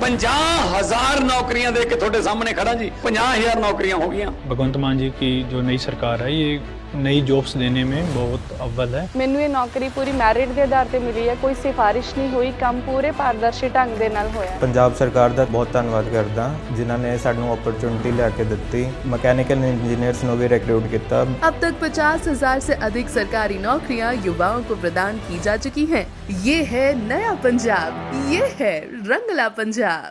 50,000 नौकरियां दे के थोड़े सामने खड़ा जी। 50,000 नौकरियां हो गई। भगवंत मान जी की जो नई सरकार है ये नई जॉब्स देने में बहुत अव्वल है। ਮੈਨੂੰ ਇਹ ਨੌਕਰੀ ਪੂਰੀ ਮੈਰਿਟ ਦੇ ਆਧਾਰ ਤੇ ਮਿਲੀ ਹੈ, ਕੋਈ ਸਿਫਾਰਿਸ਼ ਨਹੀਂ ਹੋਈ, ਕੰਮ ਪੂਰੇ ਪਾਰਦਰਸ਼ੀ ਢੰਗ ਦੇ ਨਾਲ ਹੋਇਆ। ਪੰਜਾਬ ਸਰਕਾਰ ਦਾ ਬਹੁਤ ਧੰਨਵਾਦ ਕਰਦਾ ਜਿਨ੍ਹਾਂ ਨੇ ਸਾਨੂੰ ਓਪਰਚੁਨਿਟੀ ਲਿਆ ਕੇ ਦਿੱਤੀ। ਮਕੈਨੀਕਲ ਇੰजीनियर्स ਨੂੰ ਵੀ रिक्रूट किया। अब तक 50,000 से अधिक सरकारी नौकरियां युवाओं को प्रदान की जा चुकी हैं। ये है नया पंजाब, ये है रंगला पंजाब।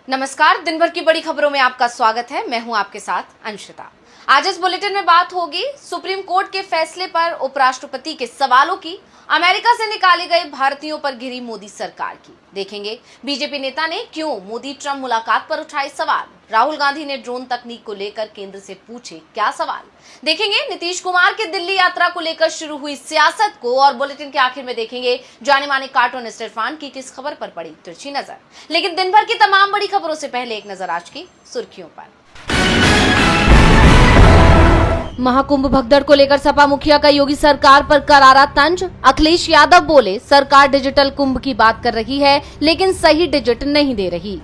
नमस्कार, दिन भर की बड़ी खबरों में आपका स्वागत है। मैं हूं आपके साथ अंशिता। आज इस बुलेटिन में बात होगी सुप्रीम कोर्ट के फैसले पर उपराष्ट्रपति के सवालों की, अमेरिका से निकाले गए भारतीयों पर घिरी मोदी सरकार की। देखेंगे बीजेपी नेता ने क्यों मोदी ट्रंप मुलाकात पर उठाए सवाल, राहुल गांधी ने ड्रोन तकनीक को लेकर केंद्र से पूछे क्या सवाल। देखेंगे नीतीश कुमार की दिल्ली यात्रा को लेकर शुरू हुई सियासत को, और बुलेटिन के आखिर में देखेंगे जाने माने कार्टूनिस्ट इरफान की किस खबर पर पड़ी तिरछी नजर। लेकिन दिन भर की तमाम बड़ी खबरों से पहले एक नजर आज की सुर्खियों पर। महाकुंभ भगदड़ को लेकर सपा मुखिया का योगी सरकार पर करारा तंज। अखिलेश यादव बोले सरकार डिजिटल कुंभ की बात कर रही है लेकिन सही डिजिट नहीं दे रही।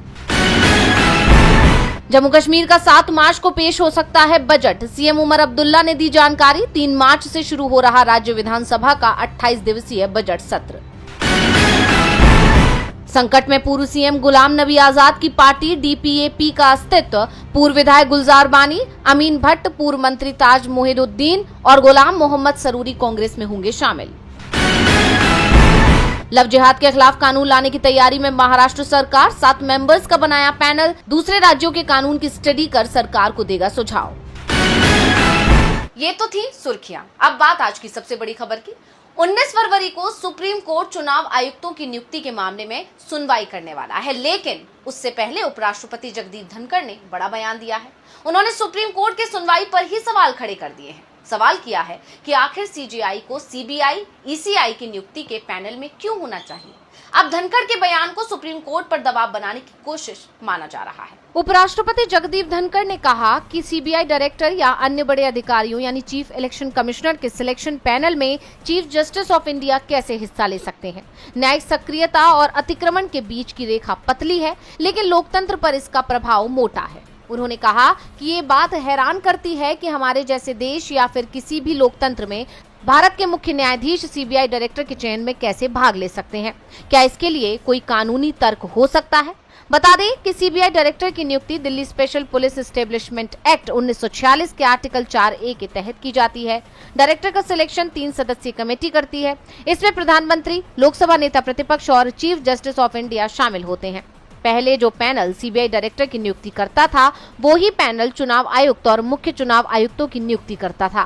जम्मू कश्मीर का 7 मार्च को पेश हो सकता है बजट, सीएम उमर अब्दुल्ला ने दी जानकारी। 3 मार्च से शुरू हो रहा राज्य विधानसभा का 28 दिवसीय बजट सत्र। संकट में पूर्व सीएम गुलाम नबी आजाद की पार्टी डीपीएपी का अस्तित्व, पूर्व विधायक गुलजार बानी, अमीन भट्ट, पूर्व मंत्री ताज मोहिदुद्दीन और गुलाम मोहम्मद सरूरी कांग्रेस में होंगे शामिल। लव जिहाद के खिलाफ कानून लाने की तैयारी में महाराष्ट्र सरकार, 7 मेंबर्स का बनाया पैनल, दूसरे राज्यों के कानून की स्टडी कर सरकार को देगा सुझाव। ये तो थी सुर्खियां। अब बात आज की सबसे बड़ी खबर की। 19 फरवरी को सुप्रीम कोर्ट चुनाव आयुक्तों की नियुक्ति के मामले में सुनवाई करने वाला है, लेकिन उससे पहले उपराष्ट्रपति जगदीप धनखड़ ने बड़ा बयान दिया है। उन्होंने सुप्रीम कोर्ट की सुनवाई पर ही सवाल खड़े कर दिए हैं। सवाल किया है कि आखिर सीजीआई को सीबीआई, ईसीआई की नियुक्ति के पैनल में क्यों होना चाहिए। अब धनखड़ के बयान को सुप्रीम कोर्ट पर दबाव बनाने की कोशिश माना जा रहा है। उपराष्ट्रपति जगदीप धनखड़ ने कहा कि सीबीआई डायरेक्टर या अन्य बड़े अधिकारियों यानी चीफ इलेक्शन कमिश्नर के सिलेक्शन पैनल में चीफ जस्टिस ऑफ इंडिया कैसे हिस्सा ले सकते हैं। न्यायिक सक्रियता और अतिक्रमण के बीच की रेखा पतली है, लेकिन लोकतंत्र पर इसका प्रभाव मोटा है। उन्होंने कहा कि ये बात हैरान करती है कि हमारे जैसे देश या फिर किसी भी लोकतंत्र में भारत के मुख्य न्यायाधीश सीबीआई डायरेक्टर के चयन में कैसे भाग ले सकते हैं। क्या इसके लिए कोई कानूनी तर्क हो सकता है? बता दें कि सीबीआई डायरेक्टर की नियुक्ति Delhi special police establishment act 1946 के आर्टिकल 4A के तहत की जाती है। डायरेक्टर का सिलेक्शन 3 सदस्यीय कमेटी करती है। इसमें प्रधानमंत्री, लोकसभा नेता प्रतिपक्ष और चीफ जस्टिस ऑफ इंडिया शामिल होते हैं। पहले जो पैनल सीबीआई डायरेक्टर की नियुक्ति करता था, वो ही पैनल चुनाव आयुक्त और मुख्य चुनाव आयुक्तों की नियुक्ति करता था,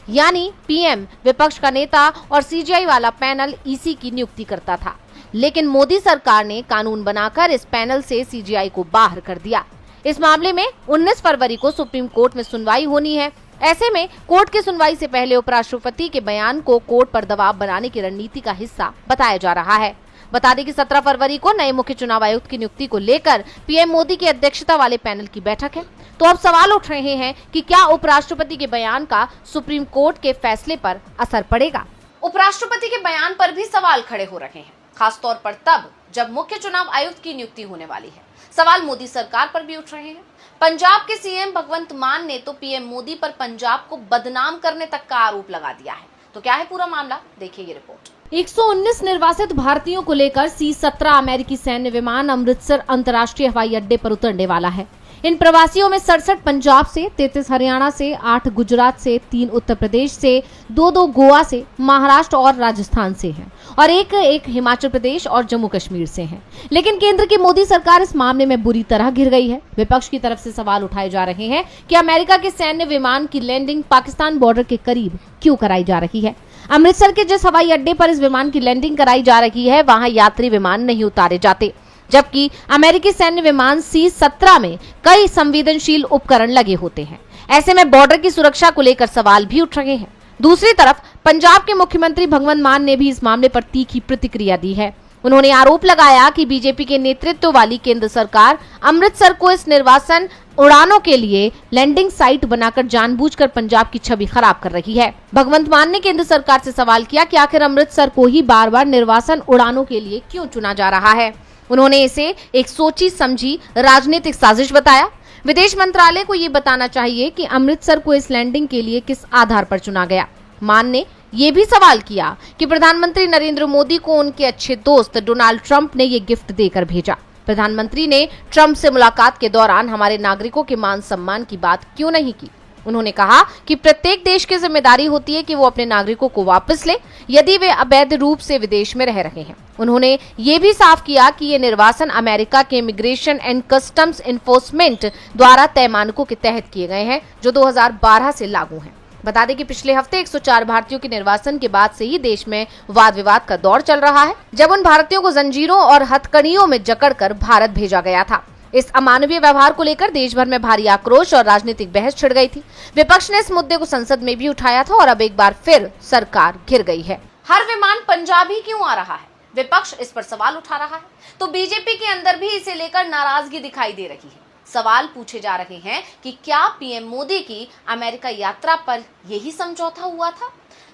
यानी पीएम, विपक्ष का नेता और सीजीआई वाला पैनल ईसी की नियुक्ति करता था। लेकिन मोदी सरकार ने कानून बनाकर इस पैनल से सीजीआई को बाहर कर दिया। इस मामले में 19 फरवरी को सुप्रीम कोर्ट में सुनवाई होनी है। ऐसे में कोर्ट की सुनवाई से पहले उपराष्ट्रपति के बयान को कोर्ट पर दबाव बनाने की रणनीति का हिस्सा बताया जा रहा है। बता दें कि 17 फरवरी को नए मुख्य चुनाव आयुक्त की नियुक्ति को लेकर पीएम मोदी की अध्यक्षता वाले पैनल की बैठक है। तो अब सवाल उठ रहे हैं कि क्या उपराष्ट्रपति के बयान का सुप्रीम कोर्ट के फैसले पर असर पड़ेगा। उपराष्ट्रपति के बयान पर भी सवाल खड़े हो रहे हैं, खासतौर पर तब जब मुख्य चुनाव आयुक्त की नियुक्ति होने वाली है। सवाल मोदी सरकार पर भी उठ रहे हैं। पंजाब के सीएम भगवंत मान ने तो पीएम मोदी पर पंजाब को बदनाम करने तक का आरोप लगा दिया है। तो क्या है पूरा मामला, देखिए ये रिपोर्ट। 119 निर्वासित भारतीयों को लेकर C-17 अमेरिकी सैन्य विमान अमृतसर अंतर्राष्ट्रीय हवाई अड्डे पर उतरने वाला है। इन प्रवासियों में 67 पंजाब से, 33 हरियाणा से, 8 गुजरात से, 3 उत्तर प्रदेश से, 2 गोवा से, महाराष्ट्र और राजस्थान से हैं और एक हिमाचल प्रदेश और जम्मू कश्मीर से हैं। लेकिन केंद्र की मोदी सरकार इस मामले में बुरी तरह घिर गई है। विपक्ष की तरफ से सवाल उठाए जा रहे हैं कि अमेरिका के सैन्य विमान की लैंडिंग पाकिस्तान बॉर्डर के करीब क्यों कराई जा रही है। अमृतसर के जिस हवाई अड्डे पर इस विमान की लैंडिंग कराई जा रही है, वहां यात्री विमान नहीं उतारे जाते, जबकि अमेरिकी सैन्य विमान C-17 में कई संवेदनशील उपकरण लगे होते हैं। ऐसे में बॉर्डर की सुरक्षा को लेकर सवाल भी उठ रहे हैं। दूसरी तरफ पंजाब के मुख्यमंत्री भगवंत मान ने भी इस मामले पर तीखी प्रतिक्रिया दी है। उन्होंने आरोप लगाया कि बीजेपी के नेतृत्व वाली केंद्र सरकार अमृतसर को इस निर्वासन उड़ानों के लिए लैंडिंग साइट बनाकर जानबूझकर पंजाब की छवि खराब कर रही है। भगवंत मान ने केंद्र सरकार से सवाल किया कि आखिर अमृतसर को ही बार बार निर्वासन उड़ानों के लिए क्यों चुना जा रहा है। उन्होंने इसे एक सोची समझी राजनीतिक साजिश बताया। विदेश मंत्रालय को ये बताना चाहिए कि अमृतसर को इस लैंडिंग के लिए किस आधार पर चुना गया। मान ने ये भी सवाल किया कि प्रधानमंत्री नरेंद्र मोदी को उनके अच्छे दोस्त डोनाल्ड ट्रंप ने ये गिफ्ट देकर भेजा। प्रधानमंत्री ने ट्रंप से मुलाकात के दौरान हमारे नागरिकों के मान सम्मान की बात क्यों नहीं की। उन्होंने कहा कि प्रत्येक देश की जिम्मेदारी होती है कि वो अपने नागरिकों को वापस ले यदि वे अवैध रूप से विदेश में रह रहे हैं। उन्होंने ये भी साफ किया कि ये निर्वासन अमेरिका के इमिग्रेशन एंड कस्टम्स इन्फोर्समेंट द्वारा तय मानकों के तहत किए गए हैं जो 2012 से लागू हैं। बता दें कि पिछले हफ्ते 104 भारतीयों के निर्वासन के बाद से ही देश में वाद विवाद का दौर चल रहा है, जब उन भारतीयों को जंजीरों और हथकड़ियों में जकड़कर भारत भेजा गया था। इस अमानवीय व्यवहार को लेकर देश भर में भारी आक्रोश और राजनीतिक बहस छिड़ गई थी। विपक्ष ने इस मुद्दे को संसद में भी उठाया था और अब एक बार फिर सरकार घिर गई है। हर विमान पंजाब ही क्यों आ रहा है, विपक्ष इस पर सवाल उठा रहा है, तो बीजेपी के अंदर भी इसे लेकर नाराजगी दिखाई दे रही है। सवाल पूछे जा रहे हैं कि क्या पीएम मोदी की अमेरिका यात्रा पर यही समझौता हुआ था।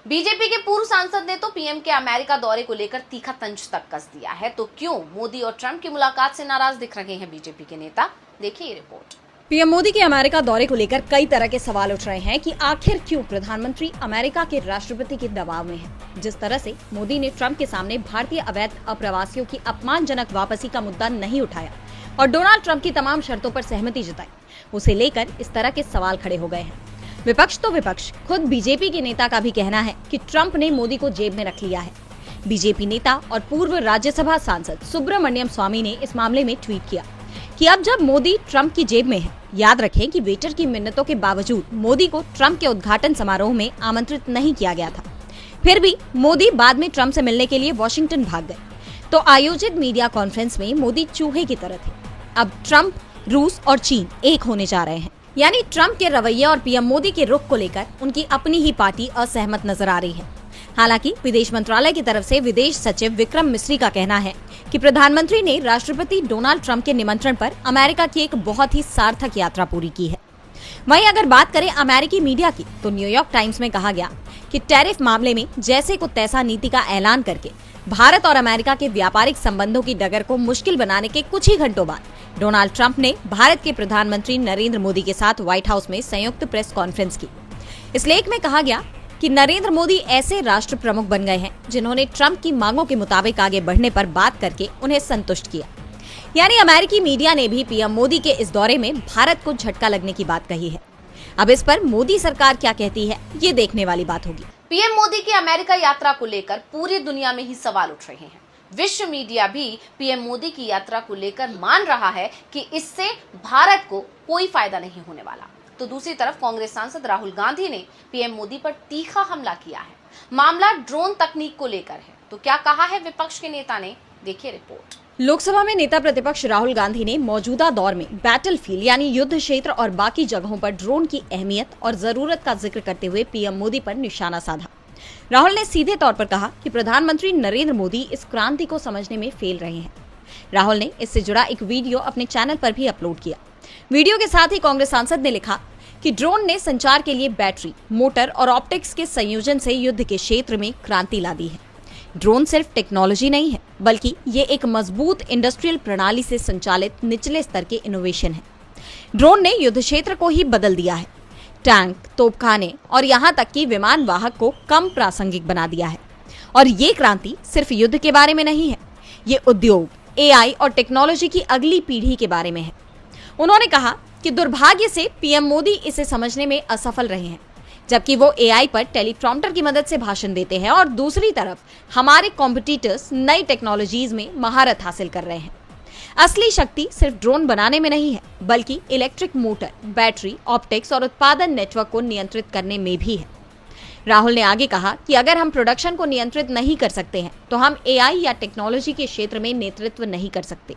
बीजेपी के पूर्व सांसद ने तो पीएम के अमेरिका दौरे को लेकर तीखा तंज तक कस दिया है, तो क्यों मोदी और ट्रंप की मुलाकात से नाराज दिख रहे हैं बीजेपी के नेता। देखिए ये रिपोर्ट। पीएम मोदी के अमेरिका दौरे को लेकर कई तरह के सवाल उठ रहे हैं कि आखिर क्यों प्रधानमंत्री अमेरिका के राष्ट्रपति के दबाव में है। जिस तरह से मोदी ने ट्रंप के सामने भारतीय अवैध अप्रवासियों की अपमानजनक वापसी का मुद्दा नहीं उठाया और डोनाल्ड ट्रंप की तमाम शर्तों पर सहमति जताई, उसे लेकर इस तरह के सवाल खड़े हो गए हैं। विपक्ष तो विपक्ष, खुद बीजेपी के नेता का भी कहना है कि ट्रंप ने मोदी को जेब में रख लिया है। बीजेपी नेता और पूर्व राज्यसभा सांसद सुब्रमण्यम स्वामी ने इस मामले में ट्वीट किया कि अब जब मोदी ट्रंप की जेब में है, याद रखें कि वेटर की मिन्नतों के बावजूद मोदी को ट्रंप के उद्घाटन समारोह में आमंत्रित नहीं किया गया था। फिर भी मोदी बाद में ट्रंप से मिलने के लिए वॉशिंगटन भाग गए, तो आयोजित मीडिया कॉन्फ्रेंस में मोदी चूहे की तरह थे। अब ट्रंप, रूस और चीन एक होने जा रहे हैं, यानी ट्रंप के रवैये और पीएम मोदी के रुख को लेकर उनकी अपनी ही पार्टी असहमत नजर आ रही है। हालांकि विदेश मंत्रालय की तरफ से विदेश सचिव विक्रम मिस्री का कहना है कि प्रधानमंत्री ने राष्ट्रपति डोनाल्ड ट्रंप के निमंत्रण पर अमेरिका की एक बहुत ही सार्थक यात्रा पूरी की है। वहीं अगर बात करें अमेरिकी मीडिया की, तो न्यूयॉर्क टाइम्स में कहा गया कि टैरिफ मामले में जैसे को तैसा नीति का ऐलान करके भारत और अमेरिका के व्यापारिक संबंधों की डगर को मुश्किल बनाने के कुछ ही घंटों बाद डोनाल्ड ट्रंप ने भारत के प्रधानमंत्री नरेंद्र मोदी के साथ व्हाइट हाउस में संयुक्त प्रेस कॉन्फ्रेंस की। इस लेख में कहा गया कि नरेंद्र मोदी ऐसे राष्ट्र प्रमुख बन गए हैं जिन्होंने ट्रंप की मांगों के मुताबिक आगे बढ़ने पर बात करके उन्हें संतुष्ट किया। यानी अमेरिकी मीडिया ने भी पीएम मोदी के इस दौरे में भारत को झटका लगने की बात कही है। अब इस पर मोदी सरकार क्या कहती है, ये देखने वाली बात होगी। पीएम मोदी की अमेरिका यात्रा को लेकर पूरी दुनिया में ही सवाल उठ रहे हैं। विश्व मीडिया भी पीएम मोदी की यात्रा को लेकर मान रहा है कि इससे भारत को कोई फायदा नहीं होने वाला। तो दूसरी तरफ कांग्रेस सांसद राहुल गांधी ने पीएम मोदी पर तीखा हमला किया है। मामला ड्रोन तकनीक को लेकर है, तो क्या कहा है विपक्ष के नेता ने, देखिए रिपोर्ट। लोकसभा में नेता प्रतिपक्ष राहुल गांधी ने मौजूदा दौर में बैटलफील्ड यानी युद्ध क्षेत्र और बाकी जगहों पर ड्रोन की अहमियत और जरूरत का जिक्र करते हुए पीएम मोदी पर निशाना साधा। राहुल ने सीधे तौर पर कहा कि प्रधानमंत्री नरेंद्र मोदी इस क्रांति को समझने में फेल रहे हैं। राहुल ने इससे जुड़ा एक वीडियो अपने चैनल पर भी अपलोड किया। वीडियो के साथ ही कांग्रेस सांसद ने लिखा कि ड्रोन ने संचार के लिए बैटरी, मोटर और ऑप्टिक्स के संयोजन से युद्ध के क्षेत्र में क्रांति ला दी है। ड्रोन सिर्फ टेक्नोलॉजी नहीं है, बल्कि ये एक मजबूत इंडस्ट्रियल प्रणाली से संचालित निचले स्तर के इनोवेशन है। ड्रोन ने युद्ध क्षेत्र को ही बदल दिया है। टैंक, तोपखाने और यहाँ तक कि विमान वाहक को कम प्रासंगिक बना दिया है। और ये क्रांति सिर्फ युद्ध के बारे में नहीं है, ये उद्योग, एआई और टेक्नोलॉजी की अगली पीढ़ी के बारे में है। उन्होंने कहा कि दुर्भाग्य से पीएम मोदी इसे समझने में असफल रहे हैं, जबकि वो एआई पर टेलीप्रॉम्प्टर की मदद से भाषण देते हैं और दूसरी तरफ हमारे कॉम्पिटिटर्स नई टेक्नोलॉजीज में महारत हासिल कर रहे हैं। असली शक्ति सिर्फ ड्रोन बनाने में नहीं है, बल्कि इलेक्ट्रिक मोटर, बैटरी, ऑप्टिक्स और उत्पादन नेटवर्क को नियंत्रित करने में भी है। राहुल ने आगे कहा कि अगर हम प्रोडक्शन को नियंत्रित नहीं कर सकते हैं, तो हम एआई या टेक्नोलॉजी के क्षेत्र में नेतृत्व नहीं कर सकते।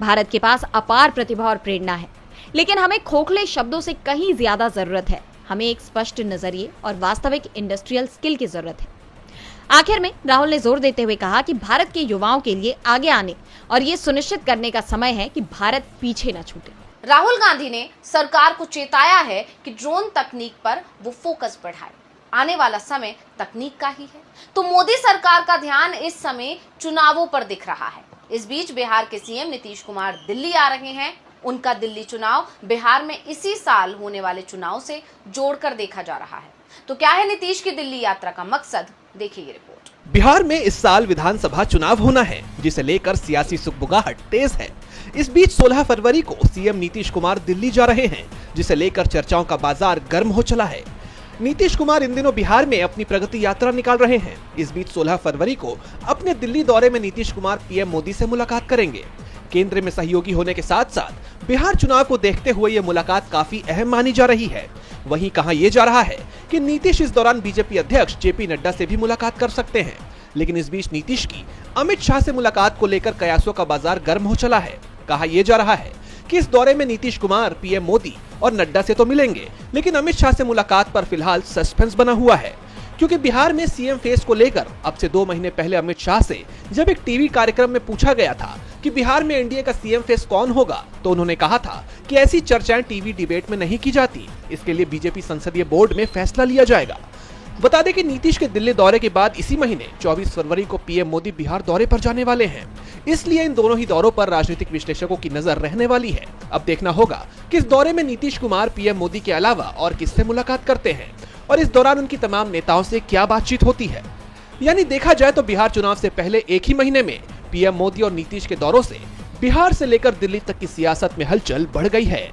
भारत के पास अपार प्रतिभा और प्रेरणा है, लेकिन हमें खोखले शब्दों से कहीं ज्यादा जरूरत है। हमें एक स्पष्ट नजरिए और वास्तविक इंडस्ट्रियल स्किल की जरूरत है। आखिर में राहुल ने जोर देते हुए कहा कि भारत के युवाओं के लिए आगे आने और ये सुनिश्चित करने का समय है कि भारत पीछे न छूटे। राहुल गांधी ने सरकार को चेताया है कि ड्रोन तकनीक पर वो फोकस बढ़ाए। आने वाला समय तकनीक का ही है, तो मोदी सरकार का ध्यान इस समय चुनावों पर दिख रहा है। इस बीच बिहार के सीएम नीतीश कुमार दिल्ली आ रहे हैं। उनका दिल्ली चुनाव बिहार में इसी साल होने वाले चुनाव से जोड़कर देखा जा रहा है। तो क्या है नीतीश की दिल्ली यात्रा का मकसद, देखिए ये रिपोर्ट। बिहार में इस साल विधानसभा चुनाव होना है, जिसे लेकर सियासी सुगबुगाहट तेज है। इस बीच 16 फरवरी को सीएम नीतीश कुमार दिल्ली जा रहे हैं, जिसे लेकर चर्चाओं का बाजार गर्म हो चला है। नीतीश कुमार इन दिनों बिहार में अपनी प्रगति यात्रा निकाल रहे हैं। इस बीच 16 फरवरी को अपने दिल्ली दौरे में नीतीश कुमार पीएम मोदी से मुलाकात करेंगे। केंद्र में सहयोगी होने के साथ साथ बिहार चुनाव को देखते हुए ये मुलाकात काफी अहम मानी जा रही है। वहीं कहा यह जा रहा है कि नीतीश इस दौरान बीजेपी अध्यक्ष जेपी नड्डा से भी मुलाकात कर सकते हैं। लेकिन इस बीच नीतीश की अमित शाह से मुलाकात को लेकर कयासों का बाजार गर्म हो चला है। कहा यह जा रहा है कि इस दौरे में नीतीश कुमार पीएम मोदी और नड्डा से तो मिलेंगे, लेकिन अमित शाह से मुलाकात पर फिलहाल सस्पेंस बना हुआ है, क्योंकि बिहार में सीएम फेस को लेकर अब से 2 महीने पहले अमित शाह से जब एक टीवी कार्यक्रम में पूछा गया था कि बिहार में एनडीए का सीएम फेस कौन होगा, तो उन्होंने कहा था कि ऐसी चर्चाएं टीवी डिबेट में नहीं की जाती, इसके लिए बीजेपी संसदीय बोर्ड में फैसला लिया जाएगा। बता दें कि नीतीश के दिल्ली दौरे के बाद इसी महीने 24 फरवरी को पीएम मोदी बिहार दौरे पर जाने वाले हैं, इसलिए इन दोनों ही दौरों पर राजनीतिक विश्लेषकों की नजर रहने वाली है। अब देखना होगा कि इस दौरे में नीतीश कुमार पीएम मोदी के अलावा और किससे मुलाकात करते हैं और इस दौरान उनकी तमाम नेताओं से क्या बातचीत होती है। यानी देखा जाए तो बिहार चुनाव से पहले एक ही महीने में पीएम मोदी और नीतीश के दौरों से बिहार से लेकर दिल्ली तक की सियासत में हलचल बढ़ गई है।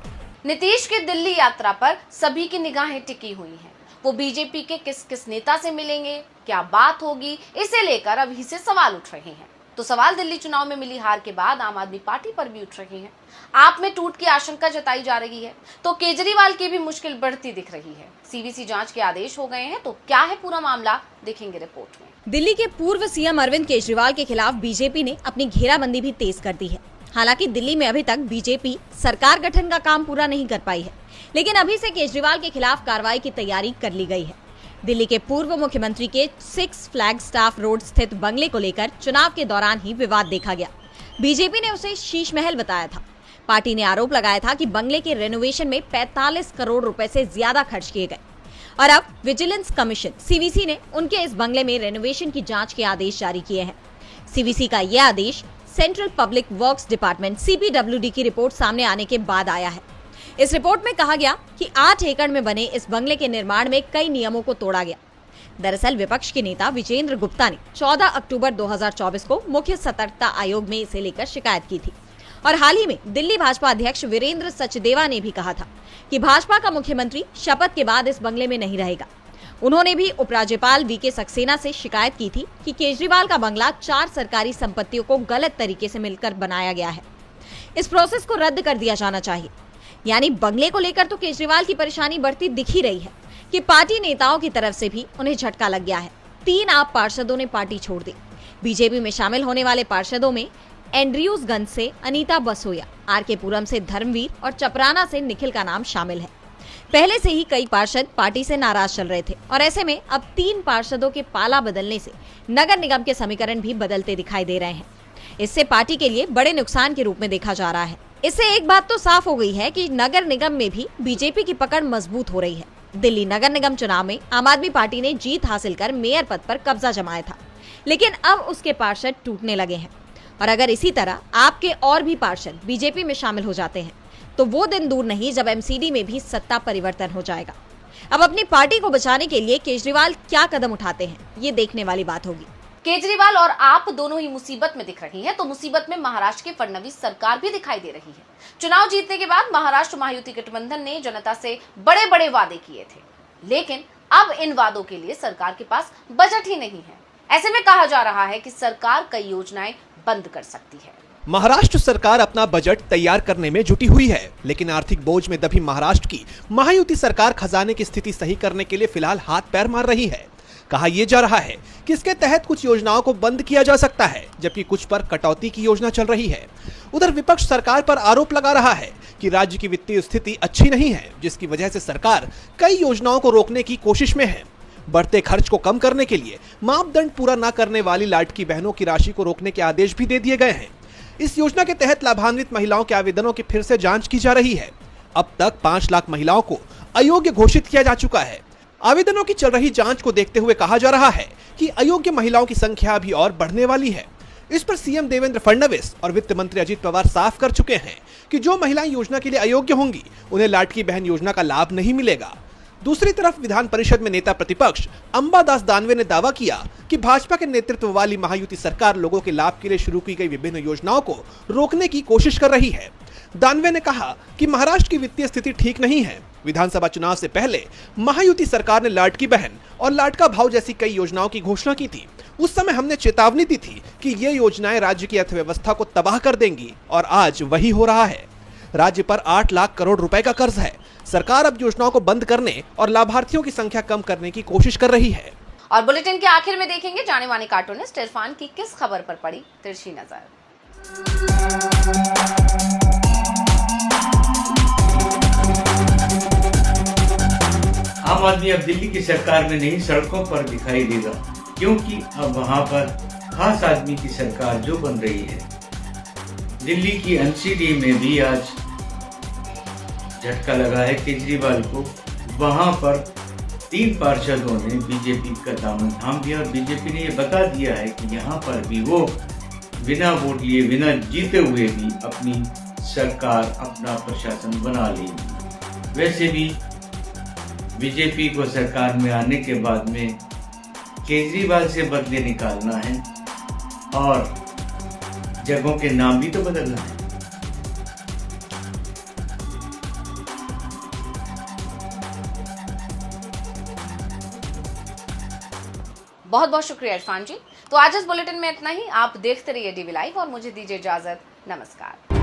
नीतीश की दिल्ली यात्रा पर सभी की निगाहें टिकी हुई हैं। वो बीजेपी के किस किस नेता से मिलेंगे, क्या बात होगी, इसे लेकर अभी से सवाल उठ रहे हैं। तो सवाल दिल्ली चुनाव में मिली हार के बाद आम आदमी पार्टी पर भी उठ रहे हैं। आप में टूट की आशंका जताई जा रही है, तो केजरीवाल की भी मुश्किल बढ़ती दिख रही है। सीवीसी जांच के आदेश हो गए हैं, तो क्या है पूरा मामला, देखेंगे रिपोर्ट में। दिल्ली के पूर्व सीएम अरविंद केजरीवाल के खिलाफ बीजेपी ने अपनी घेराबंदी भी तेज कर दी है। हालांकि दिल्ली में अभी तक बीजेपी सरकार गठन का काम पूरा नहीं कर पाई है, लेकिन अभी से केजरीवाल के खिलाफ कार्रवाई की तैयारी कर ली गई है। दिल्ली के पूर्व मुख्यमंत्री के 6 फ्लैगस्टाफ रोड स्थित बंगले को लेकर चुनाव के दौरान ही विवाद देखा गया। बीजेपी ने उसे शीश महल बताया था। पार्टी ने आरोप लगाया था कि बंगले के रेनोवेशन में 45 करोड़ रुपए से ज्यादा खर्च किए गए और अब विजिलेंस कमीशन सीवीसी ने उनके इस बंगले में रेनोवेशन की जांच के आदेश जारी किए हैं। सीवीसी का यह आदेश central public works department CPWD की रिपोर्ट सामने आने के बाद आया है। इस रिपोर्ट में कहा गया कि 8 एकड़ में बने इस बंगले के निर्माण में कई नियमों को तोड़ा गया। दरअसल विपक्ष के नेता विजेंद्र गुप्ता ने 14 अक्टूबर 2024 को मुख्य सतर्कता आयोग में इसे लेकर शिकायत की थी और हाल ही में दिल्ली भाजपा अध्यक्ष वीरेंद्र सचदेवा ने भी कहा था कि भाजपा का मुख्यमंत्री शपथ के बाद इस बंगले में नहीं रहेगा। उन्होंने भी उपराज्यपाल वीके सक्सेना से शिकायत की थी कि केजरीवाल का बंगला 4 सरकारी संपत्तियों को गलत तरीके से मिलकर बनाया गया है। इस प्रोसेस को रद्द कर दिया जाना चाहिए। यानी बंगले को लेकर तो केजरीवाल की परेशानी बढ़ती दिख ही रही है कि पार्टी नेताओं की तरफ से भी उन्हें झटका लग गया है। 3 आप पार्षदों ने पार्टी छोड़ दी। बीजेपी में शामिल होने वाले पार्षदों में एंड्रयूजगंज से अनीता बसोया, आरके पुरम से धर्मवीर और चपराना से निखिल का नाम शामिल है। पहले से ही कई पार्षद पार्टी से नाराज चल रहे थे और ऐसे में अब 3 पार्षदों के पाला बदलने से नगर निगम के समीकरण भी बदलते दिखाई दे रहे हैं। इससे पार्टी के लिए बड़े नुकसान के रूप में देखा जा रहा है। इससे एक बात तो साफ हो गई है कि नगर निगम में भी बीजेपी की पकड़ मजबूत हो रही है। दिल्ली नगर निगम चुनाव में आम आदमी पार्टी ने जीत हासिल कर मेयर पद पर कब्जा जमाया था, लेकिन अब उसके पार्षद टूटने लगे हैं और अगर इसी तरह आपके और भी पार्षद बीजेपी में शामिल हो जाते हैं तो वो दिन दूर नहीं जब एमसीडी में भी सत्ता परिवर्तन हो जाएगा। अब अपनी पार्टी को बचाने के लिए केजरीवाल क्या कदम उठाते हैं, ये देखने वाली बात होगी। केजरीवाल और आप दोनों ही मुसीबत में दिख रही हैं, तो मुसीबत में महाराष्ट्र की फडणवीस सरकार भी दिखाई दे रही है। चुनाव जीतने के बाद महाराष्ट्र महायुति गठबंधन ने जनता से बड़े बड़े वादे किए थे, लेकिन अब इन वादों के लिए सरकार के पास बजट ही नहीं है। ऐसे में कहा जा रहा है कि सरकार कई योजनाएं बंद कर सकती है। महाराष्ट्र सरकार अपना बजट तैयार करने में जुटी हुई है, लेकिन आर्थिक बोझ में दबी महाराष्ट्र की महायुति सरकार खजाने की स्थिति सही करने के लिए फिलहाल हाथ पैर मार रही है। कहा यह जा रहा है कि इसके तहत कुछ योजनाओं को बंद किया जा सकता है, जबकि कुछ पर कटौती की योजना चल रही है। उधर विपक्ष सरकार पर आरोप लगा रहा है कि राज्य की वित्तीय स्थिति अच्छी नहीं है, जिसकी वजह से सरकार कई योजनाओं को रोकने की कोशिश में है। बढ़ते खर्च को कम करने के लिए मापदंड पूरा न करने वाली लाडकी बहनों की राशि को रोकने के आदेश भी दे दिए गए हैं। इस योजना के तहत लाभान्वित महिलाओं के आवेदनों की फिर से जांच की जा रही है। अब तक 5 लाख महिलाओं को अयोग्य घोषित किया जा चुका है। आवेदनों की चल रही जांच को देखते हुए कहा जा रहा है कि अयोग्य महिलाओं की संख्या अभी और बढ़ने वाली है। इस पर सीएम देवेंद्र फडणवीस और वित्त मंत्री अजित पवार साफ कर चुके हैं कि जो महिलाएं योजना के लिए अयोग्य होंगी उन्हें लाडकी बहन योजना का लाभ नहीं मिलेगा। दूसरी तरफ विधान परिषद में नेता प्रतिपक्ष अंबादास दानवे ने दावा किया कि भाजपा के नेतृत्व वाली महायुति सरकार लोगों के लाभ के लिए शुरू की गई विभिन्न योजनाओं को रोकने की कोशिश कर रही है। दानवे ने कहा कि महाराष्ट्र की वित्तीय स्थिति ठीक नहीं है। विधानसभा चुनाव से पहले महायुति सरकार ने लाडकी बहन और लाडका भाव जैसी कई योजनाओं की घोषणा की थी। उस समय हमने चेतावनी दी थी कि ये योजनाएं राज्य की अर्थव्यवस्था को तबाह कर देंगी और आज वही हो रहा है। राज्य पर 8 लाख करोड़ रुपए का कर्ज है। सरकार अब योजनाओं को बंद करने और लाभार्थियों की संख्या कम करने की कोशिश कर रही है। और बुलेटिन के आखिर में देखेंगे जाने माने कार्टूनिस्ट इरफान की किस खबर पर पड़ी तिरछी नजर। आम आदमी अब दिल्ली की सरकार में नहीं सड़कों पर दिखाई देगा, क्योंकि अब वहां पर खास आदमी की सरकार जो बन रही है। दिल्ली की एनसीडी में भी आज झटका लगा है केजरीवाल को। वहां पर 3 पार्षदों ने बीजेपी का दामन थाम दिया और बीजेपी ने ये बता दिया है कि यहाँ पर भी वो बिना वोट लिए, बिना जीते हुए भी अपनी सरकार, अपना प्रशासन बना लेगी। वैसे भी बीजेपी को सरकार में आने के बाद में केजरीवाल से बदले निकालना है और जगहों के नाम भी तो बदलना है। बहुत बहुत शुक्रिया इरफान जी। तो आज इस बुलेटिन में इतना ही। आप देखते रहिए डीवी लाइव और मुझे दीजिए इजाजत। नमस्कार।